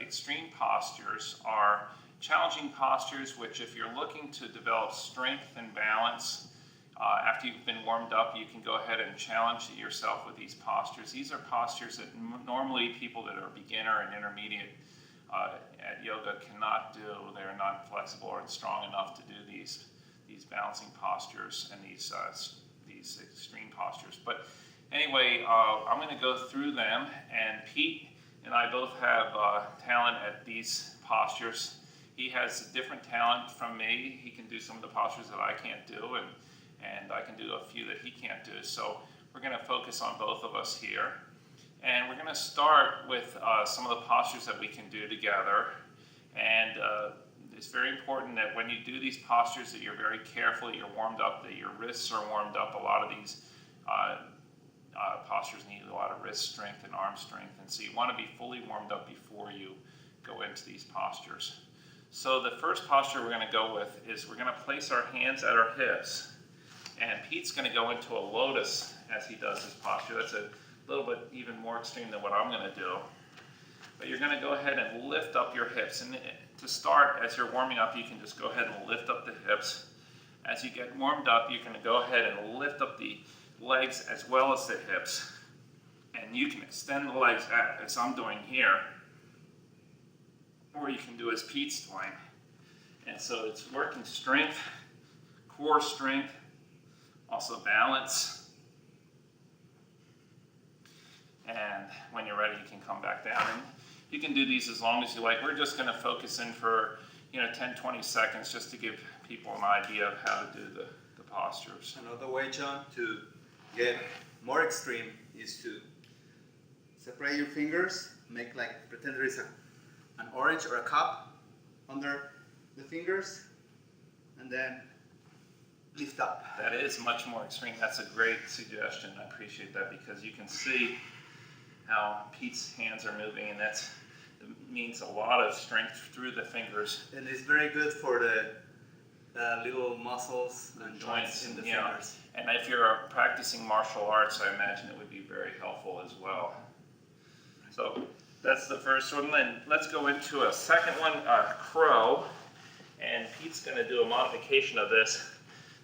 extreme postures are challenging postures which, if you're looking to develop strength and balance, after you've been warmed up, you can go ahead and challenge yourself with these postures. These are postures that normally people that are beginner and intermediate at yoga cannot do. They're not flexible or strong enough to do these balancing postures and these extreme postures. But anyway, I'm going to go through them, and Pete and I both have talent at these postures. He has a different talent from me. He can do some of the postures that I can't do, and I can do a few that he can't do. So we're going to focus on both of us here. And we're going to start with some of the postures that we can do together. And it's very important that when you do these postures that you're very careful, you're warmed up, that your wrists are warmed up. A lot of these postures need a lot of wrist strength and arm strength. And so you want to be fully warmed up before you go into these postures. So the first posture we're going to go with is we're going to place our hands at our hips. And Pete's going to go into a lotus as he does this posture. That's a little bit even more extreme than what I'm going to do. But you're going to go ahead and lift up your hips. And to start, as you're warming up, you can just go ahead and lift up the hips. As you get warmed up, you're going to go ahead and lift up the legs as well as the hips. And you can extend the legs as I'm doing here, or you can do as Pete's doing. And so it's working strength, core strength, also balance. And when you're ready, you can come back down. And you can do these as long as you like. We're just going to focus in for 10-20 seconds just to give people an idea of how to do the postures. Another way, John, to get more extreme is to separate your fingers, pretend there is an orange or a cup under the fingers, and then lift up. That is much more extreme. That's a great suggestion. I appreciate that, because you can see how Pete's hands are moving, and that means a lot of strength through the fingers. And it's very good for the little muscles and joints in the fingers. And if you're practicing martial arts, I imagine it would be very helpful as well. So that's the first one. Then let's go into a second one, crow. And Pete's going to do a modification of this.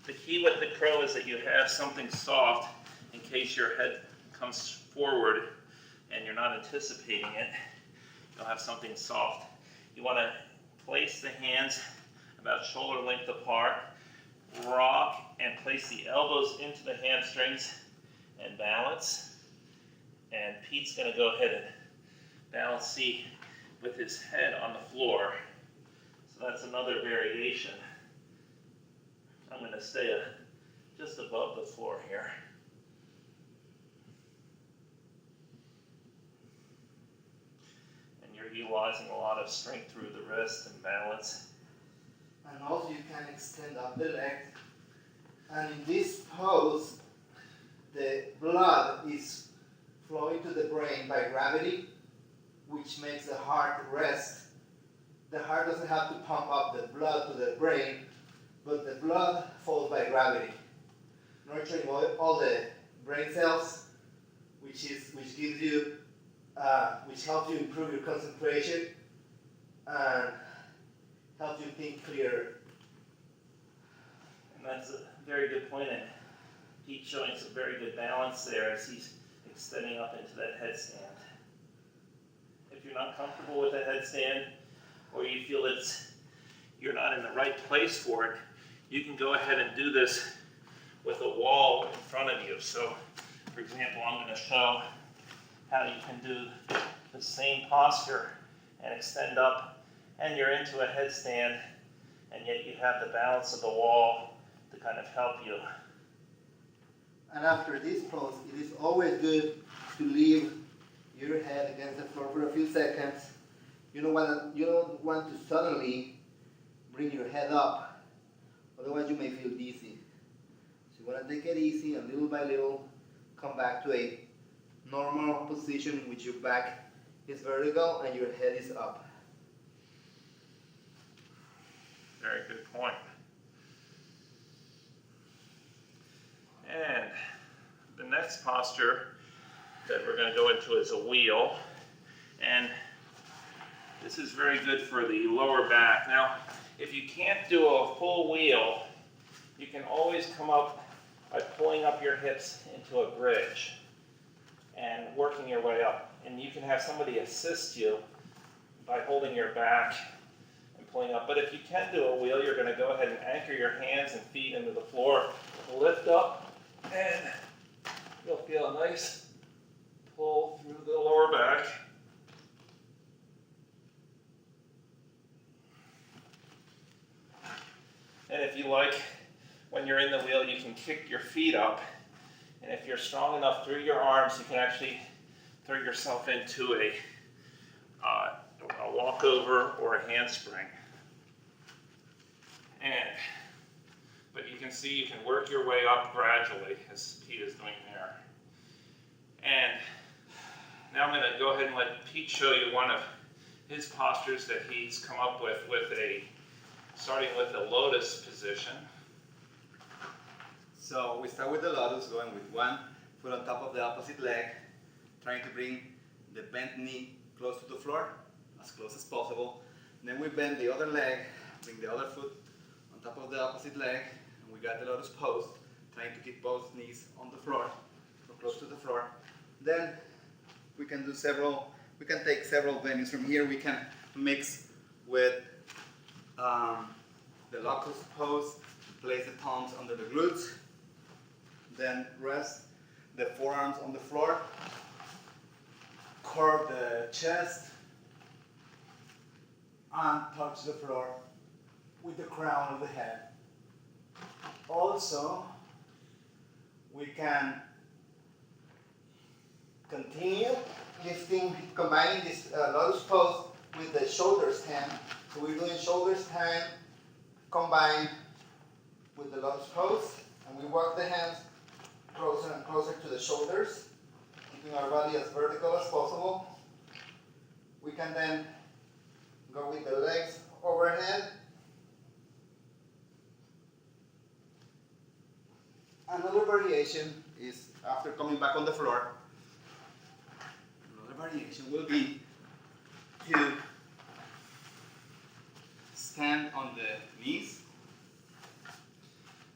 The key with the crow is that you have something soft in case your head comes forward and you're not anticipating it. You'll have something soft. You want to place the hands about shoulder length apart, rock, and place the elbows into the hamstrings and balance. And Pete's going to go ahead and balance, see, with his head on the floor. So that's another variation. I'm going to stay just above the floor here. And you're utilizing a lot of strength through the wrist and balance. And also you can extend up the leg. And in this pose, the blood is flowing to the brain by gravity, which makes the heart rest. The heart doesn't have to pump up the blood to the brain, but the blood falls by gravity, nurturing all the brain cells, which helps you improve your concentration and helps you think clearer. And that's a very good point, and Pete's showing some very good balance there as he's extending up into that headstand. If you're not comfortable with that headstand, or you feel you're not in the right place for it, you can go ahead and do this with a wall in front of you. So, for example, I'm going to show how you can do the same posture and extend up, and you're into a headstand, and yet you have the balance of the wall to kind of help you. And after this pose, it is always good to leave your head against the floor for a few seconds. You don't want to suddenly bring your head up, otherwise you may feel dizzy. So you want to take it easy, and little by little come back to a normal position in which your back is vertical and your head is up. Very good point. And the next posture that we're going to go into is a wheel. And This is very good for the lower back. Now, if you can't do a full wheel, you can always come up by pulling up your hips into a bridge and working your way up. And you can have somebody assist you by holding your back and pulling up. But if you can do a wheel, you're going to go ahead and anchor your hands and feet into the floor, lift up, and you'll feel a nice pull through the lower back. And if you like, when you're in the wheel, you can kick your feet up. And if you're strong enough through your arms, you can actually throw yourself into a walkover or a handspring. But you can see you can work your way up gradually, as Pete is doing there. And now I'm going to go ahead and let Pete show you one of his postures that he's come up with starting with a lotus position. So we start with the lotus, going with one foot on top of the opposite leg, trying to bring the bent knee close to the floor, as close as possible. Then we bend the other leg, bring the other foot on top of the opposite leg, and we got the lotus pose, trying to keep both knees on the floor, or close to the floor. Then we can take several venues from here. We can mix with the locust pose, place the palms under the glutes, then rest the forearms on the floor, curve the chest, and touch the floor with the crown of the head. Also, we can continue combining this lotus pose with the shoulders stand. So we're doing shoulder stand combined with the lotus pose, and we walk the hands closer and closer to the shoulders, keeping our body as vertical as possible. We can then go with the legs overhead. Another variation is, after coming back on the floor, another variation will be to stand on the knees.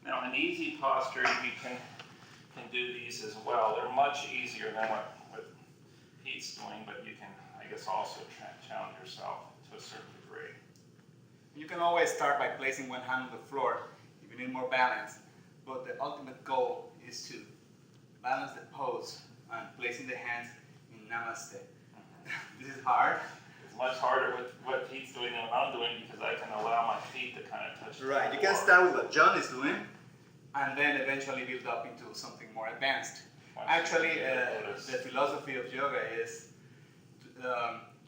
Now, an easy posture, you can do these as well. They're much easier than what Pete's doing, but you can, I guess, also challenge yourself to a certain degree. You can always start by placing one hand on the floor if you need more balance, but the ultimate goal is to balance the pose and placing the hands in namaste. This is hard. It's much harder with what Pete's doing than what I'm doing because I can allow my feet to kind of touch the Right, you floor. can start with what John is doing and then eventually build up into something more advanced. Actually, the philosophy of yoga is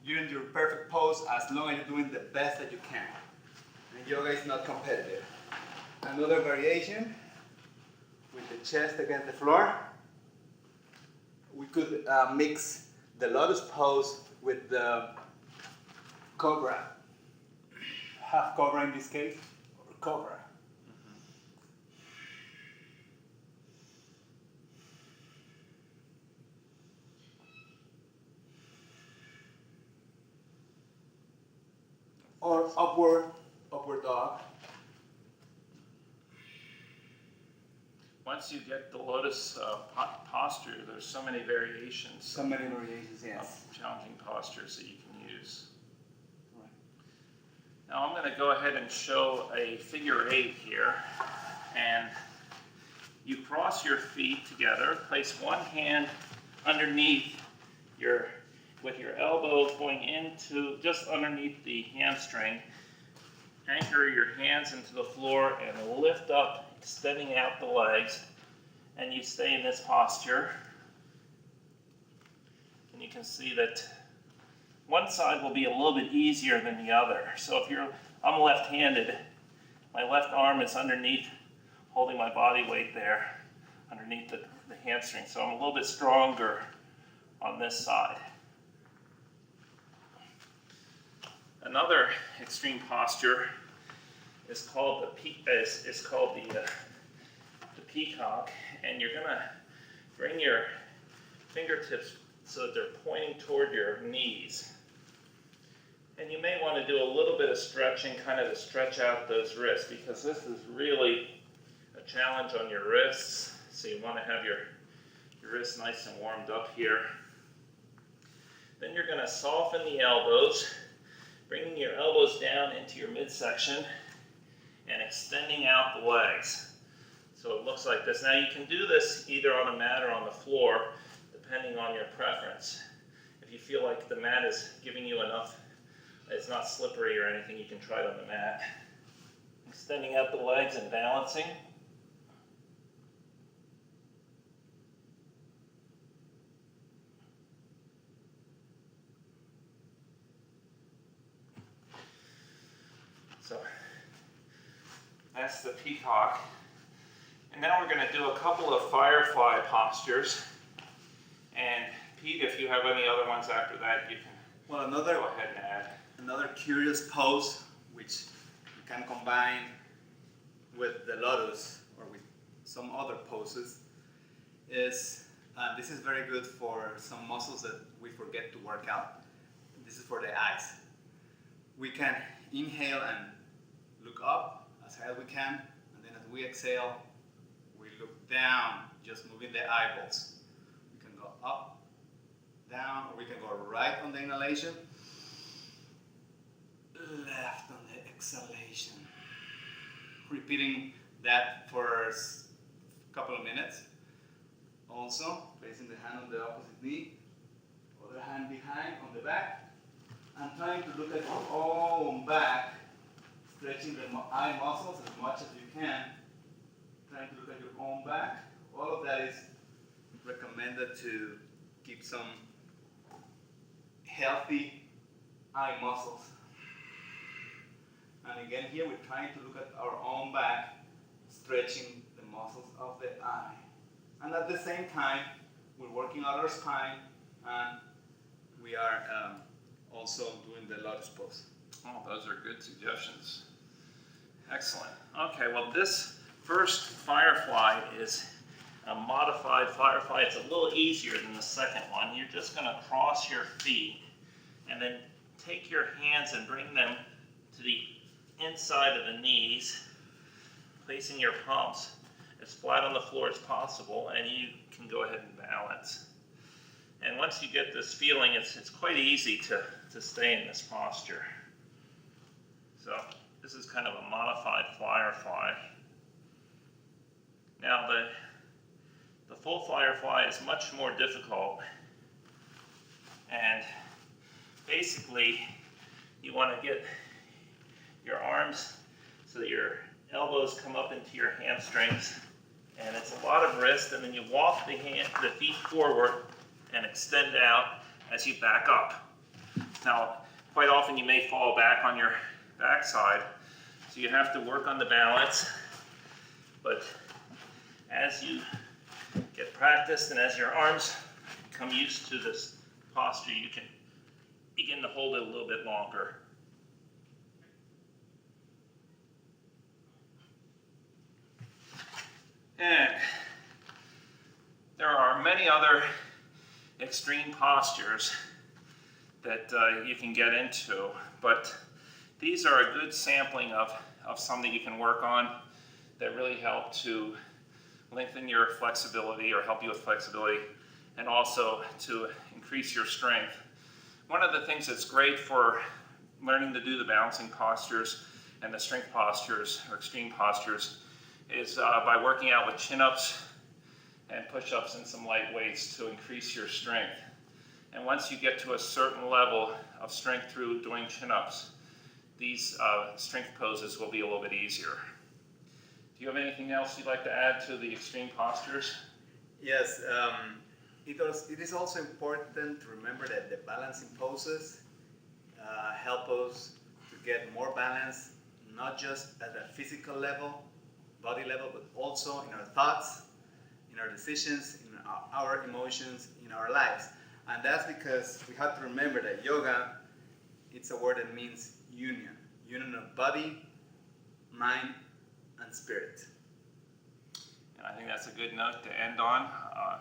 you're in your perfect pose as long as you're doing the best that you can. And yoga is not competitive. Another variation with the chest against the floor. We could mix the lotus pose with the cobra. Half cobra in this case, or cobra. Or upward dog. Once you get the lotus posture, there's so many variations. So many variations, yes. Of challenging postures that you can use. Right. Now I'm going to go ahead and show a figure 8 here. And you cross your feet together, place one hand underneath with your elbow going into just underneath the hamstring. Anchor your hands into the floor and lift up, extending out the legs, and you stay in this posture. And you can see that one side will be a little bit easier than the other. So I'm left-handed, my left arm is underneath, holding my body weight there, underneath the hamstring. So I'm a little bit stronger on this side. Another extreme posture is called the peacock, and you're going to bring your fingertips so that they're pointing toward your knees. And you may want to do a little bit of stretching, kind of to stretch out those wrists, because this is really a challenge on your wrists. So you want to have your wrists nice and warmed up here. Then you're going to soften the elbows, bringing your elbows down into your midsection and extending out the legs. So it looks like this. Now you can do this either on a mat or on the floor, depending on your preference. If you feel like the mat is giving you enough, it's not slippery or anything, you can try it on the mat. Extending out the legs and balancing. So that's the peacock. And now we're going to do a couple of firefly postures. And Pete, if you have any other ones after that, you can go ahead and add. Another curious pose, which you can combine with the lotus or with some other poses, is this is very good for some muscles that we forget to work out. This is for the eyes. We can inhale and look up as high as we can, and then as we exhale, we look down, just moving the eyeballs. We can go up, down, or we can go right on the inhalation, left on the exhalation. Repeating that for a couple of minutes. Also, placing the hand on the opposite knee, other hand behind on the back, and trying to look at your own back, stretching the eye muscles as much as you can, trying to look at your own back. All of that is recommended to keep some healthy eye muscles. And again here we're trying to look at our own back, stretching the muscles of the eye. And at the same time, we're working out our spine, and we are also doing the lotus pose. Oh, those are good suggestions. Excellent. Okay, well this first firefly is a modified firefly. It's a little easier than the second one. You're just going to cross your feet and then take your hands and bring them to the inside of the knees, placing your palms as flat on the floor as possible, and you can go ahead and balance. And once you get this feeling, it's quite easy to stay in this posture. So this is kind of a modified firefly. Now the full firefly is much more difficult, and basically you want to get your arms so that your elbows come up into your hamstrings, and it's a lot of wrist, and then you walk the feet forward and extend out as you back up. Now, quite often you may fall back on your backside, so you have to work on the balance, but as you get practiced and as your arms become used to this posture, you can begin to hold it a little bit longer. And there are many other extreme postures that you can get into, but these are a good sampling of some that you can work on that really help to lengthen your flexibility or help you with flexibility, and also to increase your strength. One of the things that's great for learning to do the balancing postures and the strength postures or extreme postures is by working out with chin-ups and push-ups and some light weights to increase your strength. And once you get to a certain level of strength through doing chin-ups, these strength poses will be a little bit easier. Do you have anything else you'd like to add to the extreme postures? Yes, it is also important to remember that the balancing poses help us to get more balance, not just at a physical level, body level, but also in our thoughts, in our decisions, in our emotions, in our lives. And that's because we have to remember that yoga, it's a word that means union of body, mind, and spirit. And I think that's a good note to end on.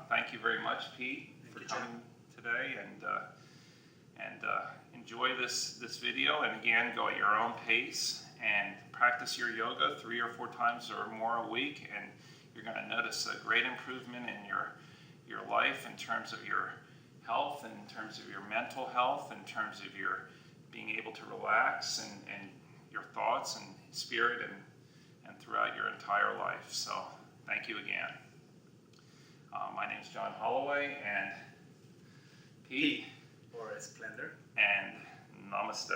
Thank you very much, Pete, for coming today, and enjoy this video, and again, go at your own pace and practice your yoga 3 or 4 times or more a week, and you're going to notice a great improvement in your life in terms of your health, in terms of your mental health, in terms of your being able to relax and your thoughts and spirit and throughout your entire life. So thank you again. My name is John Holloway, and Pete, or Splendor. and namaste.